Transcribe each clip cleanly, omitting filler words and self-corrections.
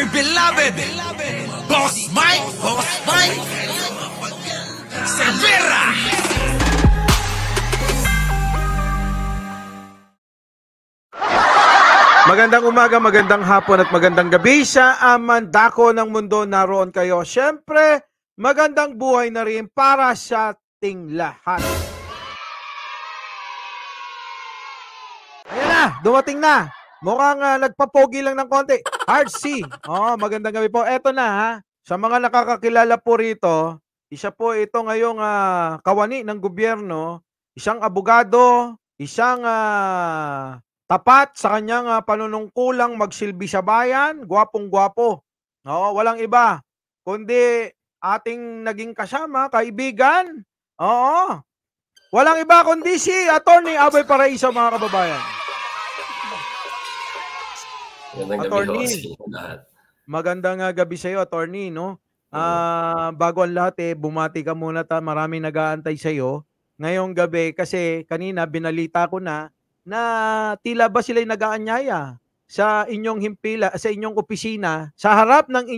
my beloved Boss Mike Cervera. Magandang umaga, magandang hapon at magandang gabi sa mandako ng mundo, naroon kayo. Siyempre, magandang buhay na rin para sa ating lahat. Ayan na, dumating na. Mukhang nagpapogi lang ng konti. Hard C. Magandang gabi po. Eto na ha. Sa mga nakakakilala po rito, isa po ito ngayong kawani ng gobyerno, isang abogado, isang tapat sa kanyang panunungkulang magsilbi sa bayan, gwapong-gwapo. Walang iba kundi ating naging kasama, kaibigan. Walang iba kundi si Attorney Aboy Paraiso, mga kababayan. Magandang gabi sa iyo, Attorney, no? Bago ang lahat bumati ka muna, maraming nag-aantay sa iyo ngayong gabi kasi kanina binalita ko na tila ba sila'y nag-aanyaya sa inyong himpila, sa inyong opisina, sa harap ng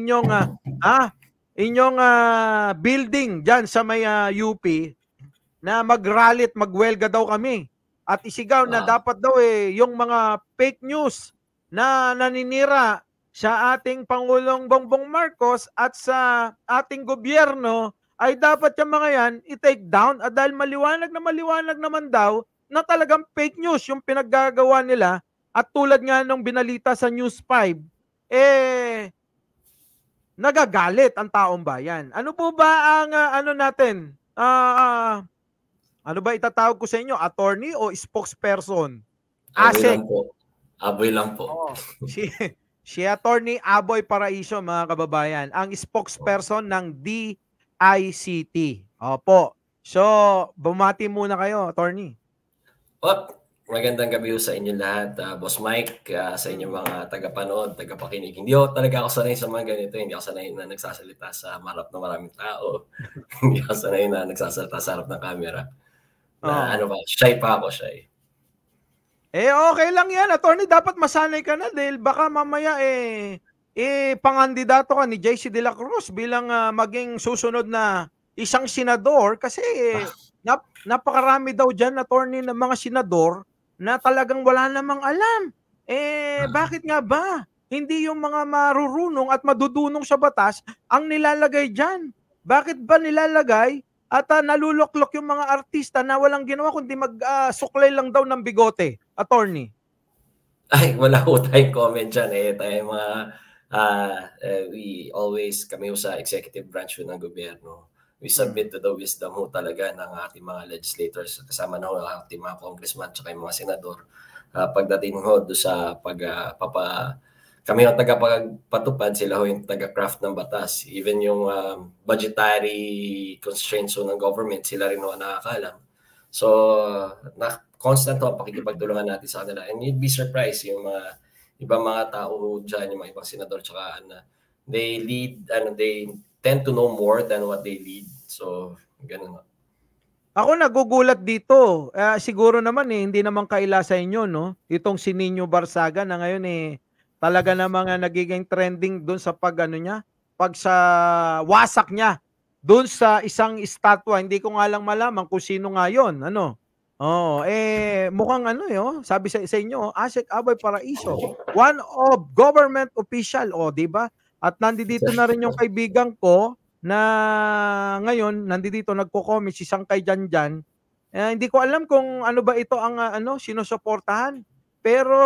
inyong building diyan sa may UP na mag-rally at magwelga daw kami at isigaw na dapat daw yung mga fake news na naninira sa ating Pangulong Bongbong Marcos at sa ating gobyerno ay dapat yung mga yan i-take down dahil maliwanag naman daw na talagang fake news yung pinaggagawa nila at tulad nga nung binalita sa News 5, nagagalit ang taong bayan. Ano po ba ang natin? Ano ba itatawag ko sa inyo? Attorney o spokesperson? Aboy lang po. Si Attorney Aboy Paraiso, mga kababayan, ang spokesperson ng DICT. Opo. So, bumati muna kayo, Attorney. Magandang gabi sa inyo lahat. Boss Mike, sa inyong mga tagapanood, tagapakinig. Hindi ako sanay sa mga ganito. Hindi ako sanay na nagsasalita sa harap ng maraming tao. Hindi ako sanay na nagsasalita sa harap ng camera. Shy pa ako, shy. Okay lang yan, Attorney. Dapat masanay ka na dahil baka mamaya pangandidato ka ni JC De La Cruz bilang maging susunod na isang senador kasi napakarami daw dyan, Attorney, ng mga senador na talagang wala namang alam. Bakit nga ba? Hindi yung mga marurunong at madudunong sa batas ang nilalagay dyan. Bakit ba nilalagay at naluloklok yung mga artista na walang ginawa kundi magsuklay lang daw ng bigote, Attorney? Ay, wala ko tayong comment dyan. We always, kami sa executive branch ng gobyerno, we submit to the wisdom talaga ng ating mga legislators, kasama na ang ating mga congressman at yung mga senador. Pagdating doon sa kami yung tagapagpatupad, sila yung taga-craft ng batas. Even yung budgetary constraints ng government, sila rin ang nakakalam. So, constant ang pakikipagtulungan natin sa kanila. And you'd be surprised yung mga ibang mga tao dyan, yung mga ibang senador, tsaka they lead, they tend to know more than what they lead. So, ganun. Ako nagugulat dito. Siguro naman hindi naman kaila sa inyo, no? Itong si Nino Barsaga na ngayon talaga namang nagiging trending doon sa pag sa wasak niya doon sa isang estatwa. Hindi ko nga lang malaman kung sino nga yun. Mukhang sabi sa inyo, Asek Aboy Paraiso, one of government official, di ba? At nandito na rin yung kaibigan ko na ngayon nandito nagko-comment si Sangkay Janjan. Hindi ko alam kung ano ba ito ang sinusuportahan. Pero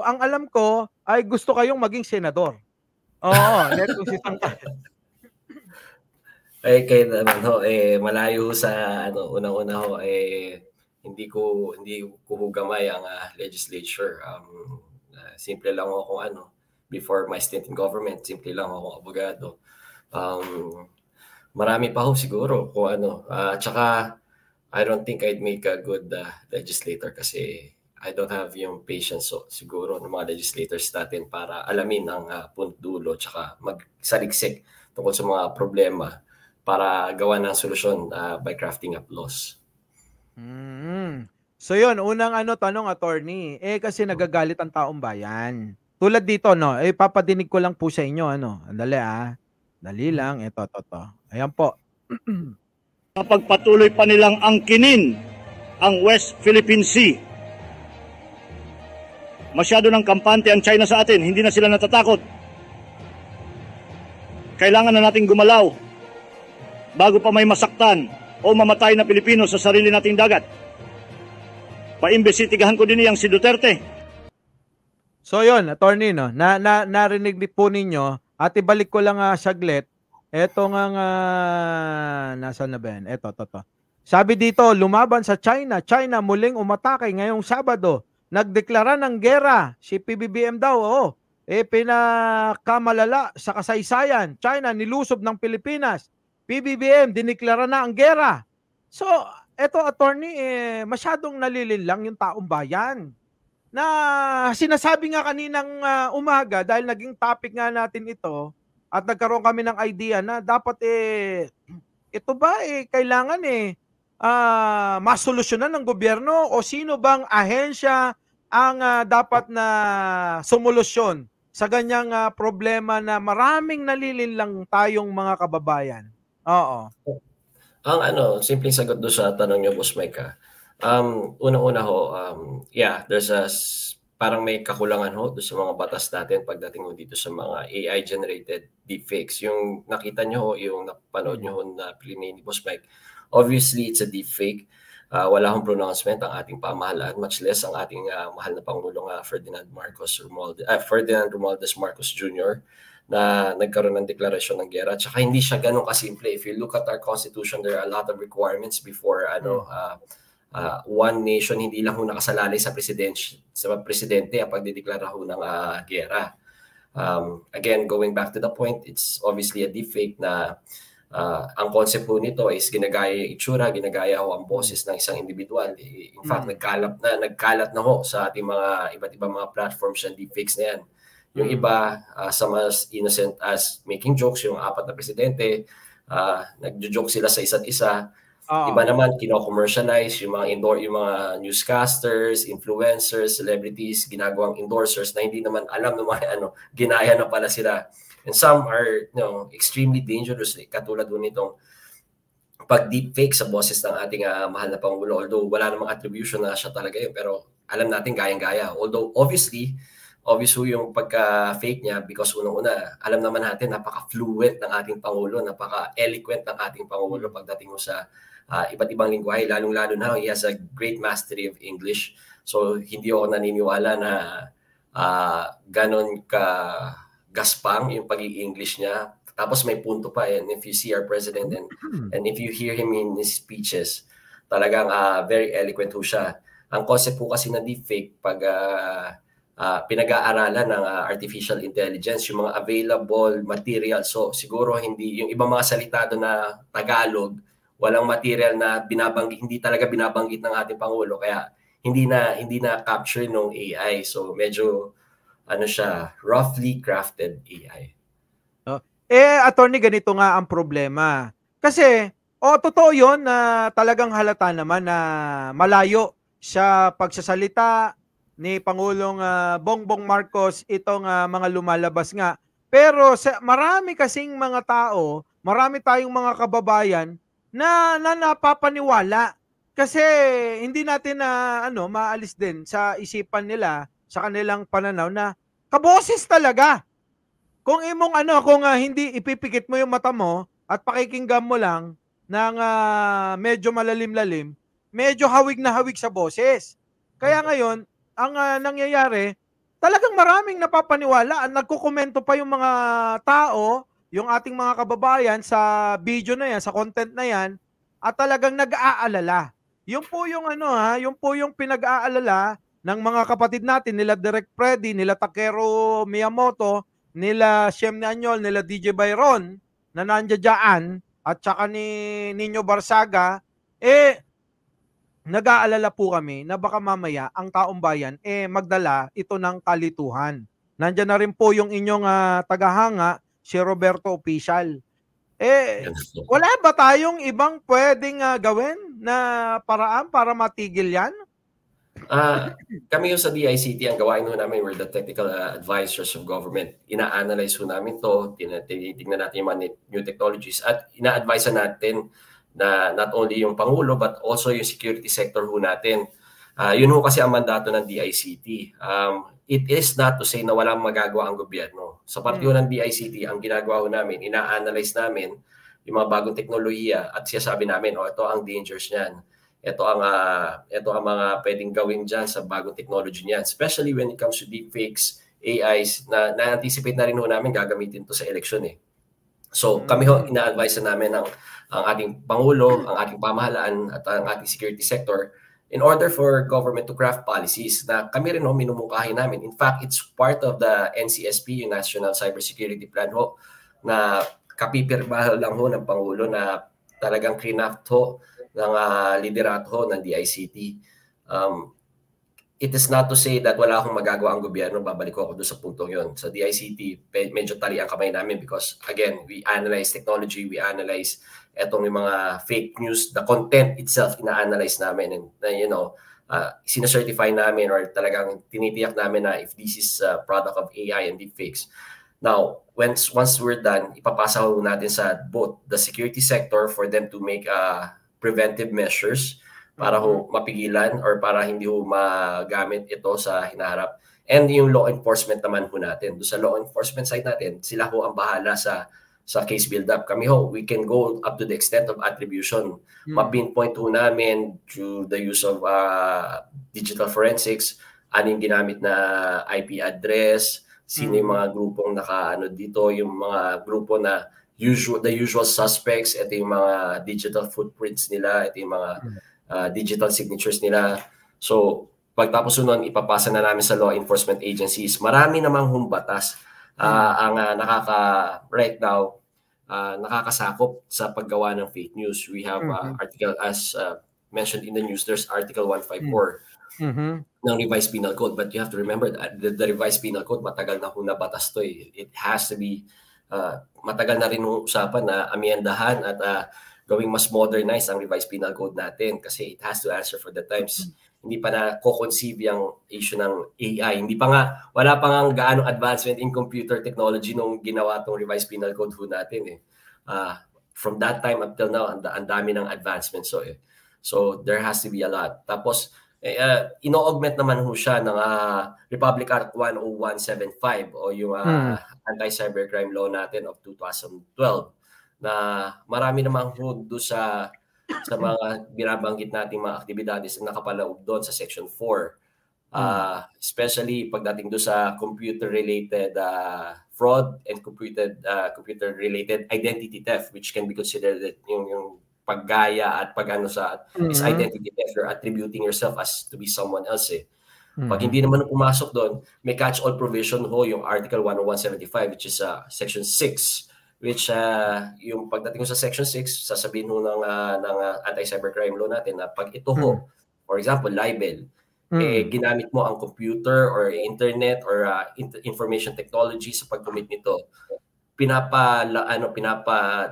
ang alam ko ay gusto kayong maging senador. Neto si Sangkay. Kayo naman malayo sa unang-una hindi ko hugamay ang legislature. Simple lang ako before my stint in government, simple lang ako abogado. Marami pa siguro kung tsaka I don't think I'd make a good legislator kasi I don't have yung patience siguro ng mga legislators natin para alamin ang pundulo tsaka magsaliksik tungkol sa mga problema para gawa ng solusyon by crafting up laws. So yun, unang tanong, Attorney, kasi nagagalit ang taong bayan. tulad dito, no, papadinig ko lang po sa inyo, ano, andali dali lang, ito, to. Ayan po. Pagpatuloy pa nilang angkinin ang West Philippine Sea. Masyado ng kampante ang China sa atin, hindi na sila natatakot. Kailangan na nating gumalaw bago pa may masaktan o mamatay na Pilipino sa sarili nating dagat. Paimbestigahan ko din yang si Duterte. So yun, attorney, no, narinig po ninyo at ibalik ko lang saglit. Eto nga nasaan na ba yan? Eto, to. Sabi dito, lumaban sa China. China muling umatake ngayong Sabado. Nagdeklara ng gera. Si PBBM daw, pinakamalala sa kasaysayan. China nilusob ng Pilipinas. PBBM diniklara na ang gera. So, eto attorney, masyadong nalilinlang yung taong bayan. Na sinasabi nga kaninang umaga, dahil naging topic nga natin ito, at nagkaroon kami ng idea na dapat ito ba kailangan masolusyonan ng gobyerno o sino bang ahensya ang dapat na solusyon sa ganyang problema na maraming nalilinlang tayong mga kababayan. Oo. Ang simpleng sagot do sa tanong niyo, Boss Mike. Unang-una ho, there's parang may kakulangan ho do sa mga batas natin pagdating ho dito sa mga AI-generated deepfakes. Yung nakita nyo ho, yung napanood nyo ho na plinay ni Boss Mike, obviously it's a deepfake. Wala hong pronouncement ang ating pamahalaan, much less ang ating mahal na Pangulong Ferdinand Romualdez Marcos Jr. na nagkaroon ng deklarasyon ng gera. Tsaka hindi siya ganun kasimple. If you look at our constitution, there are a lot of requirements before one nation, hindi lang ho nakasalalay sa presidente ang pagdideklara ho ng gera. Again, going back to the point, it's obviously a deepfake na ang concept po nito is ginagaya yung itsura, ginagaya ho ang boses ng isang individual. In fact, nagkalat na ho sa ating mga iba't ibang mga platforms yung deepfakes na yan. Yung iba, sa mas innocent as making jokes, yung 4 na presidente, nagjo-joke sila sa isa't isa. Iba naman kino-commercialize yung mga newscasters, influencers, celebrities, ginagawang endorsers na hindi naman alam ng mga ginaya na pala sila. And some are extremely dangerous, katulad po nitong pag-deepfake sa boses ng ating mahal na Pangulo. Although wala namang attribution na siya talaga yun, pero alam natin gayang-gaya. Although obvious yung pagka-fake niya because unang-una, alam naman natin napaka-fluent ng ating Pangulo, napaka-eloquent ng ating Pangulo pagdating mo sa iba't ibang lingwahe, lalong-lalo na he has a great mastery of English. So hindi ako naniniwala na ganon ka gaspang yung pag-i-English niya. Tapos may punto pa, and if you see our president and if you hear him in his speeches, talagang very eloquent ho siya. Ang concept po kasi na deepfake, pag pinag-aaralan ng artificial intelligence, yung mga available material. So siguro hindi, yung ibang mga salita doon na Tagalog, walang material na hindi talaga binabanggit ng ating Pangulo, kaya hindi na capture ng AI. So medyo siya, roughly crafted AI. Attorney, ganito nga ang problema. Kasi totoo 'yon na talagang halata naman na malayo sa pagsasalita ni Pangulong Bongbong Marcos itong mga lumalabas nga. Pero marami kasing mga tao, marami tayong mga kababayan na napapaniwala kasi hindi natin maalis din sa isipan nila, sa kanilang pananaw na kaboses talaga. Kung kung hindi ipipikit mo yung mata mo at pakikinggan mo lang ng medyo malalim-lalim, medyo hawig na hawig sa boses. Kaya ngayon, ang nangyayari, talagang maraming napapaniwala at nagkukomento pa yung mga tao, yung ating mga kababayan sa video na yan, sa content na yan, at talagang nag-aalala. Yung po yung yung pinag-aalala ng mga kapatid natin, nila Direk Freddy, nila Takero Miyamoto, nila Shem Anyol, nila DJ Byron, na nandiyan, at saka ni Nino Barsaga, nag-aalala po kami na baka mamaya ang taong bayan magdala ito ng kalituhan. Nandiyan na rin po yung inyong tagahanga, si Roberto Official. Wala ba tayong ibang pwedeng gawin na paraan para matigil yan? Kami yung sa DICT, ang gawain ho namin, we're the technical advisors of government. Ina-analyze ho namin to, tinitingnan natin yung mga new technologies at ina-advise natin na not only yung Pangulo but also yung security sector ho natin. Yun ho kasi ang mandato ng DICT. It is not to say na walang magagawa ang gobyerno. Sa parte ho ng DICT, ang ginagawa ho namin, ina-analyze namin yung mga bagong teknolohiya at sinasabi namin, ito ang dangers niyan. Ito ang mga pwedeng gawin diyan sa bagong technology niyan, especially when it comes to deepfakes, AIs na-anticipate na rin ho namin gagamitin to sa election eh. So kami ho ina-advise namin ang ating Pangulo, ang ating pamahalaan at ang ating security sector in order for government to craft policies na kami rin ho minumungkahi namin. In fact, it's part of the NCSP, yung National Cybersecurity Plan ho, na kapipirma lang ho ng Pangulo na talagang craft ho ng liderato ho ng DICT. It is not to say that wala akong magagawa ang gobyerno, babalik ko ako doon sa puntong yon. Sa DICT, medyo tali ang kamay namin because again, we analyze technology, we analyze etong yung mga fake news, the content itself, ina-analyze namin and sinacertify namin or talagang tinitiyak namin na if this is a product of AI and deepfakes. Now, once we're done, ipapasa ho natin sa both the security sector for them to make preventive measures para ho mapigilan or para hindi ho magamit ito sa hinaharap. And yung law enforcement naman ho natin. Doon sa law enforcement side natin, sila ho ang bahala sa case build-up. Kami ho, we can go up to the extent of attribution. Ma-pinpoint ho namin through the use of digital forensics, ano yung ginamit na IP address, sino yung mga grupong naka-ano dito, yung mga grupo na the usual suspects, ito yung mga digital footprints nila, ito yung mga digital signatures nila. So, pagtapos nun, ipapasa na namin sa law enforcement agencies. Marami namang humbatas ang right now, nakakasakop sa paggawa ng fake news. We have article, as mentioned in the news, there's Article 154 ng Revised Penal Code. But you have to remember that the Revised Penal Code, matagal na ho nabatas to eh. It has to be, matagal na rin usapan na amyendahan at gawing mas modernized ang Revised Penal Code natin kasi it has to answer for the times. Hindi pa na co-conceive yung issue ng AI. Wala pa nga gaano advancement in computer technology nung ginawa tong Revised Penal Code ho natin eh. From that time until now, ang dami ng advancement. So there has to be a lot. Tapos, ino-augment naman ho siya ng Republic Act 10175 o yung anti-cybercrime law natin of 2012 na marami namang ho doon sa mga binabanggit nating mga aktibidades na nakapaloob doon sa Section 4. Especially pagdating doon sa computer-related fraud and computer-related identity theft, which can be considered yung paggaya at pag-ano is identity theft. You're attributing yourself as to be someone else eh. Pag hindi naman pumasok doon, may catch-all provision ho yung Article 10175 which is Section 6. Which yung pagdating sa Section 6, sasabihin ho ng anti-cybercrime law natin na pag ito ho, for example, libel, ginamit mo ang computer or internet or information technology sa pag-commit nito,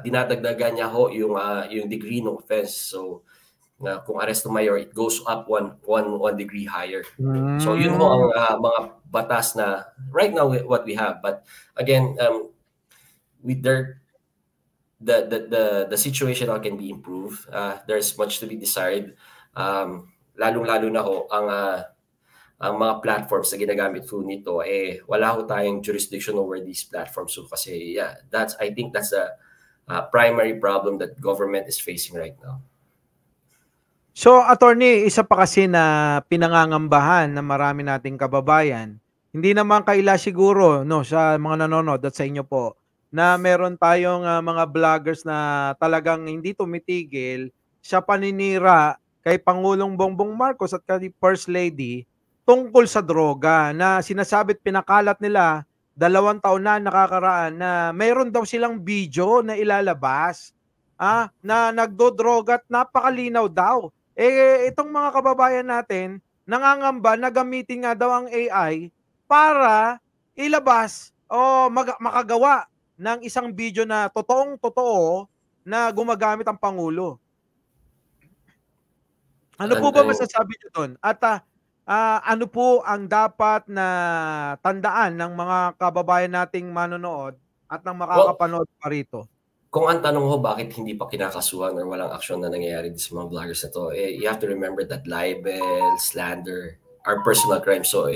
dinadagdagan niya ho yung degree ng offense. So, kung arresto mayor, it goes up one degree higher. So, yun ho ang mga batas na right now what we have. But again, the situation can be improved. There's much to be desired. Lalong-lalo na ho ang mga platforms na ginagamit po nito wala ho tayong jurisdiction over these platforms. So kasi I think that's a primary problem that government is facing right now. So, attorney, isa pa kasi na pinangangambahan na marami nating kababayan, hindi naman kaila siguro sa mga nanonood at sa inyo po, na meron tayong mga vloggers na talagang hindi tumitigil sa paninira kay Pangulong Bongbong Marcos at kay First Lady tungkol sa droga na sinasabit pinakalat nila 2 taon na nakakaraan na meron daw silang video na ilalabas na nagdodroga at napakalinaw daw. Itong mga kababayan natin nangangamba na gamitin nga daw ang AI para ilabas o makagawa ng isang video na totoong-totoo na gumagamit ang Pangulo. Ano po ba masasabi niyo doon? At ano po ang dapat na tandaan ng mga kababayan nating manonood at ng Well, makakapanood pa rito? kung ang tanong ho bakit hindi pa kinakasuhan or walang aksyon na nangyayari sa mga vloggers na to, you have to remember that libel, slander are personal crimes. So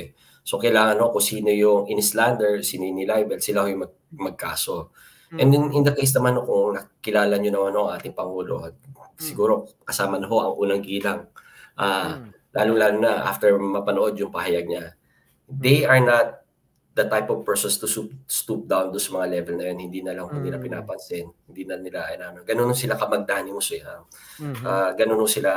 kailangan ho kung sino yung in-slander, sino yung libel, sila ho yung magkaso. And in the case naman ho, kung nakilala nyo naman ho ang ating Pangulo, siguro kasama na ho ang unang gilang. Lalo-lalo na after mapanood yung pahayag niya. They are not the type of persons to stoop down do sa mga level na yun. Hindi na lang nila pinapansin. Hindi na nila, ganun sila kamagdanimos eh. Ganun sila,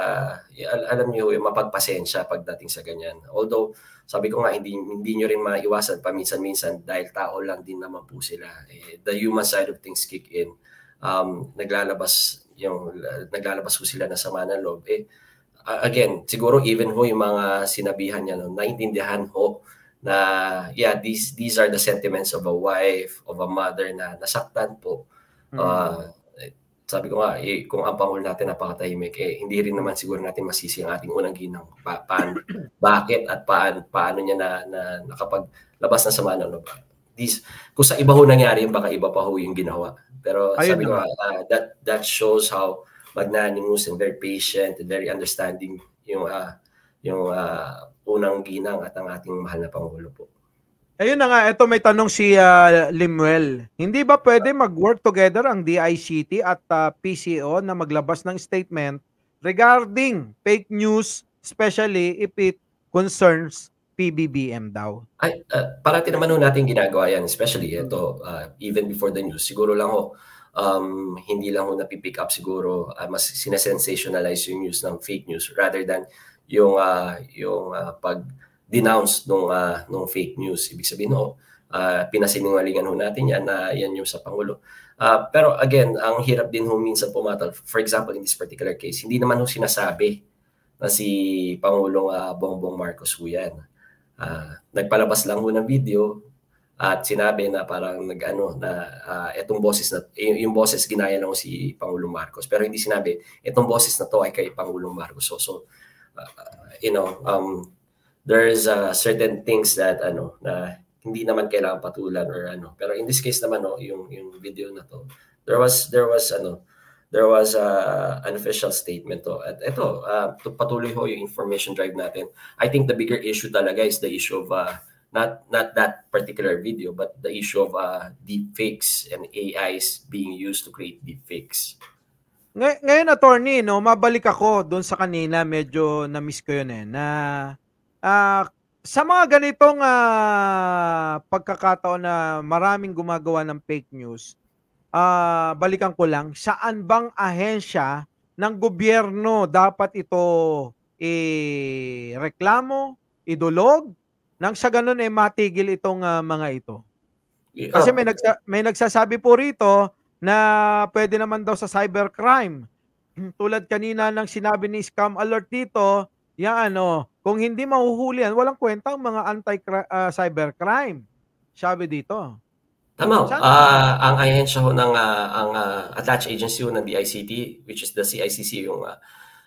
alam niyo, mapagpasensya pagdating sa ganyan. Although, sabi ko nga, hindi nyo rin maiwasan paminsan-minsan dahil tao lang din naman po sila. The human side of things kick in. Naglalabas po sila na sama ng loob. Again, siguro even ho yung mga sinabihan niya, naintindihan ho na these are the sentiments of a wife, of a mother na nasaktan po. Sabi ko nga, kung ang Pangulo natin napakatahimik, hindi rin naman siguro natin masisi ang ating unang ginang. Bakit at paano niya na nakapaglabas na sama ng loob. Kung sa iba ho nangyari, baka iba pa ho yung ginawa. Pero sabi ko that shows how magnanimous and very patient and very understanding yung unang ginang at ang ating mahal na Pangulo po. Ayun na nga, ito may tanong si Limuel. Hindi ba pwede mag-work together ang DICT at PCO na maglabas ng statement regarding fake news, especially if it concerns PBBM daw? Parati naman ho natin ginagawa yan, especially ito, even before the news. Siguro lang ho, hindi lang ho napipick up siguro, mas sinasensationalize yung news ng fake news rather than yung pag-denounce nung fake news. Ibig sabihin pinasinungalingan ho natin yan na yan yung sa Pangulo. Pero again, ang hirap din ho minsan pumatal. For example, in this particular case, hindi naman ho sinasabi na si Pangulong Bongbong Marcos ho yan. Nagpalabas lang ho ng video at sinabi na parang etong boses na yung boses ginaya lang si Pangulong Marcos, pero hindi sinabi etong boses na to ay kay Pangulong Marcos. So there's certain things that na hindi naman kailangan patulan or pero in this case naman yung video na to, there was an official statement at ito patuloy ho yung information drive natin. I think the bigger issue talaga is the issue of not that particular video, but the issue of deepfakes and AIs being used to create deepfakes. Ngayon, attorney, mabalik ako doon sa kanina, medyo na-miss ko yun na sa mga ganitong pagkakataon na maraming gumagawa ng fake news, balikan ko lang, saan bang ahensya ng gobyerno dapat ito reklamo, idulog, nang sa ganun matigil itong mga ito? Kasi may nagsasabi po rito na pwede naman daw sa cybercrime. Tulad kanina ng sinabi ni Scam Alert dito, kung hindi mahuhulihan, walang kwenta ang mga anti-cybercrime. Sabi dito. Tama. Ang ahensya ho ng ang attached agency ho ng DICT, which is the CICC, yung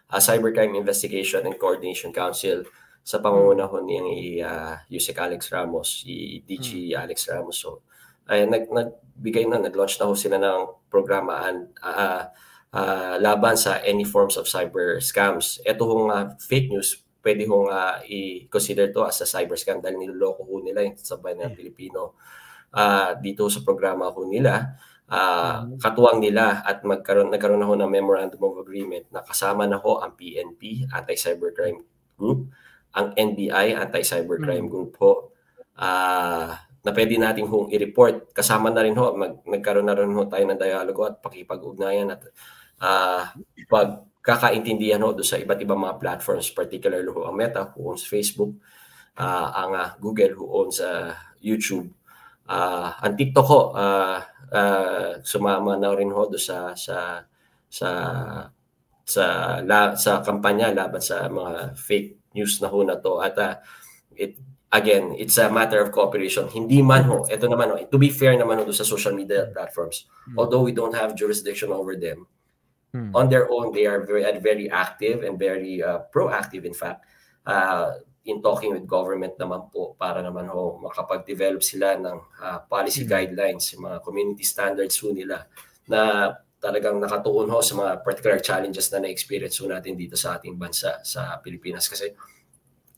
Cybercrime Investigation and Coordination Council, sa pangunguna ho ni Yusek Alex Ramos, si DG Alex Ramos. So, nag-launch na ho sila ng programa laban sa any forms of cyber scams. Ito hong fake news, pwede hong i-consider to as a cyber scam dahil niloloko ho nila yung sabayan ng Pilipino. Dito sa programa ho nila, katuwang nila at nagkaroon na ho ng Memorandum of Agreement na kasama na ho ang PNP, Anti-Cybercrime Group, ang NBI, Anti-Cybercrime Group ho, na pwede natin hong i-report. Kasama na rin ho, nagkaroon na rin ho tayo ng dialogo at pakipag-ugnayan at pagkakaintindihan ho doon sa iba't ibang mga platforms, particularly ho ang Meta, who owns Facebook, ang Google, who owns YouTube, ang TikTok ho, sumama na rin ho doon sa kampanya laban sa mga fake news na ho na to. At again, it's a matter of cooperation. Hindi man ho, ito naman ho, to be fair naman ho sa social media platforms, although we don't have jurisdiction over them, on their own, they are very active and very proactive, in fact. in talking with government naman po para naman ho makapag-develop sila ng policy guidelines, mga community standards ho nila na talagang nakatuon ho sa mga particular challenges na na-experience ho natin dito sa ating bansa, sa Pilipinas. Kasi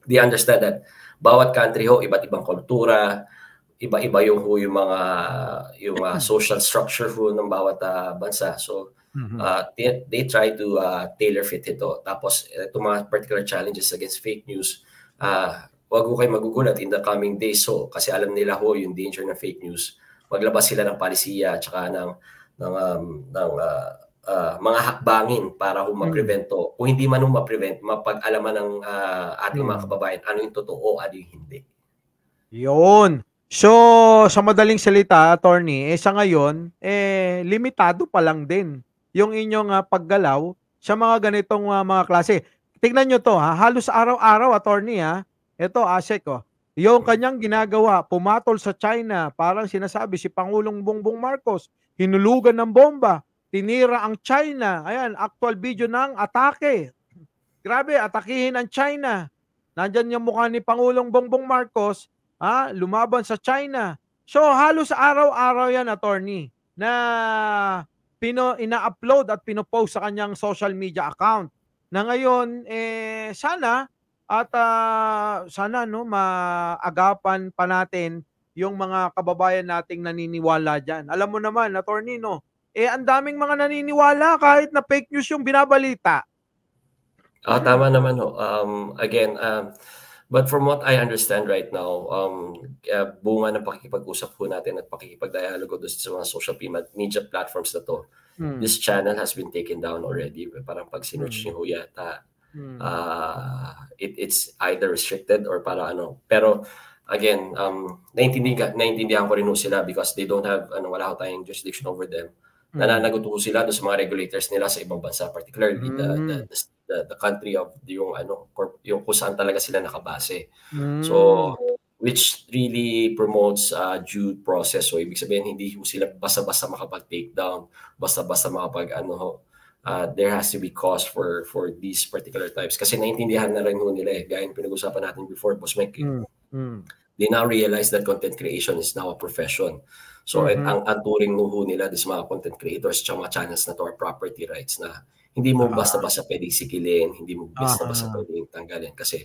they understand that bawat country ho, iba't ibang kultura, iba-iba yung social structure ho ng bawat bansa. So they try to tailor fit ito. Tapos itong mga particular challenges against fake news, wag ho kayo magugulat in the coming days ho, kasi alam nila ho yung danger ng fake news. Maglabas sila ng palisiya at saka ng mga hakbangin para ho ma-prevent to. Kung hindi man ho ma-prevent, mapag-alaman ng ating mga kababayan ano yung totoo, ano yung hindi. Yun. So, sa madaling salita, attorney, sa ngayon, limitado pa lang din yung inyong paggalaw sa mga ganitong mga klase. Tignan nyo to, halos araw-araw, attorney, ito, Asek, yung kanyang ginagawa, pumatol sa China, parang sinasabi si Pangulong Bongbong Marcos, hinulugan ng bomba, tinira ang China. Ayan, actual video ng atake. Grabe, atakihin ang China. Nandyan yung mukha ni Pangulong Bongbong Marcos, lumaban sa China. So, halos araw-araw yan, attorney, na ina-upload at pinopost sa kanyang social media account. Na ngayon, sana maagapan pa natin yung mga kababayan nating naniniwala dyan. Alam mo naman, attorney, no? Ang daming mga naniniwala kahit na fake news yung binabalita. Tama naman ho. But from what I understand right now, bunga ng pakikipag-usap po natin at pakikipag-dialogo doon sa mga social media platforms na to, this channel has been taken down already. Parang pag sinerch niyo yata, it's either restricted or para ano. Pero again, naintindihan ko rin sila because they don't have, wala ko tayong jurisdiction over them. Nananagot ko sila doon sa mga regulators nila sa ibang bansa, particularly the country of yung kung saan talaga sila nakabase. So, which really promotes due process. So, ibig sabihin, hindi sila basta-basta makapag-take down, basta-basta there has to be cause for these particular types. Kasi naintindihan na rin nila gaya yung pinag-usapan natin before, Boss Mike. They now realize that content creation is now a profession. So, ang turing nila sa mga content creators at mga channels na to are property rights na hindi mo basta-basta pwedeng sikilin, hindi mo basta-basta pwedeng tanggalin. Kasi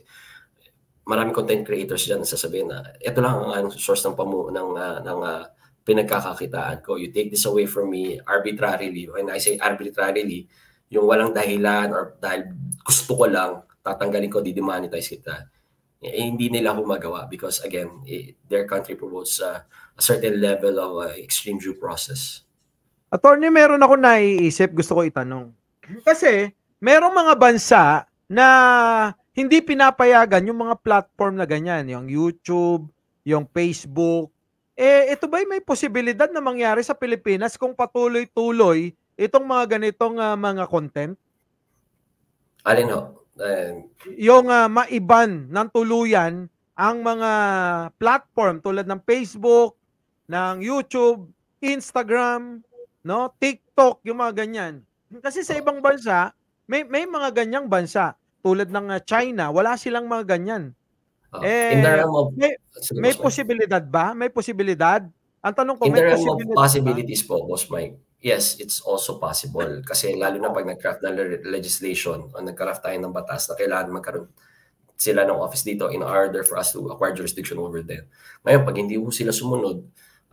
maraming content creators dyan na sasabihin na ito lang ang source ng pinagkakakitaan ko. You take this away from me arbitrarily. When I say arbitrarily, yung walang dahilan or dahil gusto ko lang, tatanggalin ko, di-demonetize kita. Hindi nila humagawa because again, their country promotes a certain level of extreme due process. Attorney, meron ako naiisip, gusto ko itanong. Kasi merong mga bansa na hindi pinapayagan yung mga platform na ganyan, yung YouTube, yung Facebook. Ito ba'y may posibilidad na mangyari sa Pilipinas kung patuloy-tuloy itong mga ganitong mga content? Alin ho? Yung maiban ng tuluyan ang mga platform tulad ng Facebook, ng YouTube, Instagram, TikTok, yung mga ganyan. Kasi sa ibang bansa, may mga ganyang bansa tulad ng China, wala silang mga ganyan. May posibilidad ba? May posibilidad? Ang tanong ko, in may the realm of possibilities po, Boss Mike, yes, it's also possible. Kasi lalo na pag nag-craft ng legislation o nag-craft tayo ng batas na kailangan magkaroon sila ng office dito in order for us to acquire jurisdiction over them. Ngayon, pag hindi sila sumunod,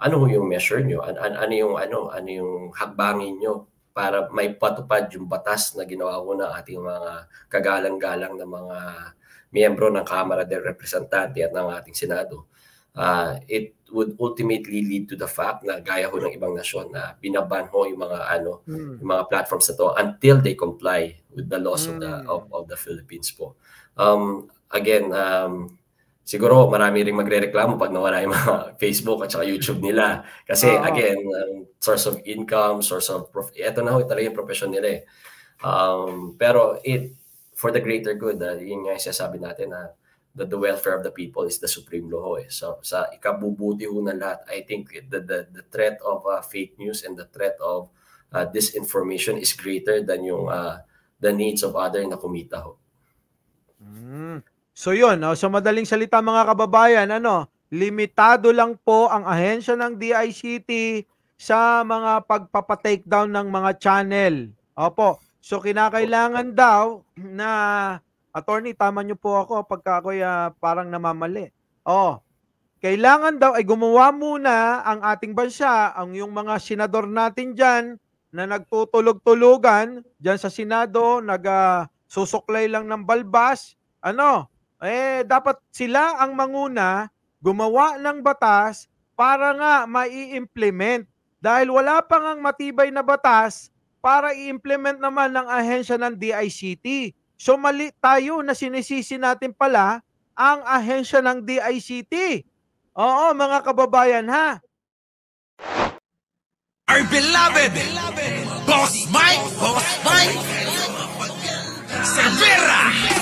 ano yung measure nyo? Ano yung hakbangin nyo para may patupad yung batas na ginawa ko ng ating mga kagalang-galang na mga miyembro ng Kamara de Representante at ng ating Senado. It would ultimately lead to the fact na gaya ho ng ibang nasyon na binaban ho yung mga platforms na to until they comply with the laws of the Philippines po. Again, siguro marami ring magrereklamo pag nawala yung mga Facebook at saka YouTube nila. Kasi again, source of income, ito na ho talaga yung profession nila. Pero for the greater good, yun nga yung sasabi natin na the welfare of the people is the supreme law. So sa ikabubuti ho ng lahat, I think the threat of fake news and the threat of disinformation is greater than yung the needs of other na kumita ho. So yun, sa madaling salita mga kababayan, limitado lang po ang ahensya ng DICT sa mga pagpapa-takedown ng mga channel. Opo. So kinakailangan daw na, attorney, tama niyo po ako pagka ako'y parang namamali. Kailangan daw ay gumawa muna ang ating bansa, ang yung mga senador natin dyan na nagtutulog-tulugan dyan sa Senado, susuklay lang ng balbas, dapat sila ang manguna gumawa ng batas para nga mai-implement. Dahil wala pa ngang matibay na batas para i-implement naman ng ahensya ng DICT. So mali tayo na sinisisi natin pala ang ahensya ng DICT. Oo, mga kababayan, ha? Our beloved Boss Mike Cervera.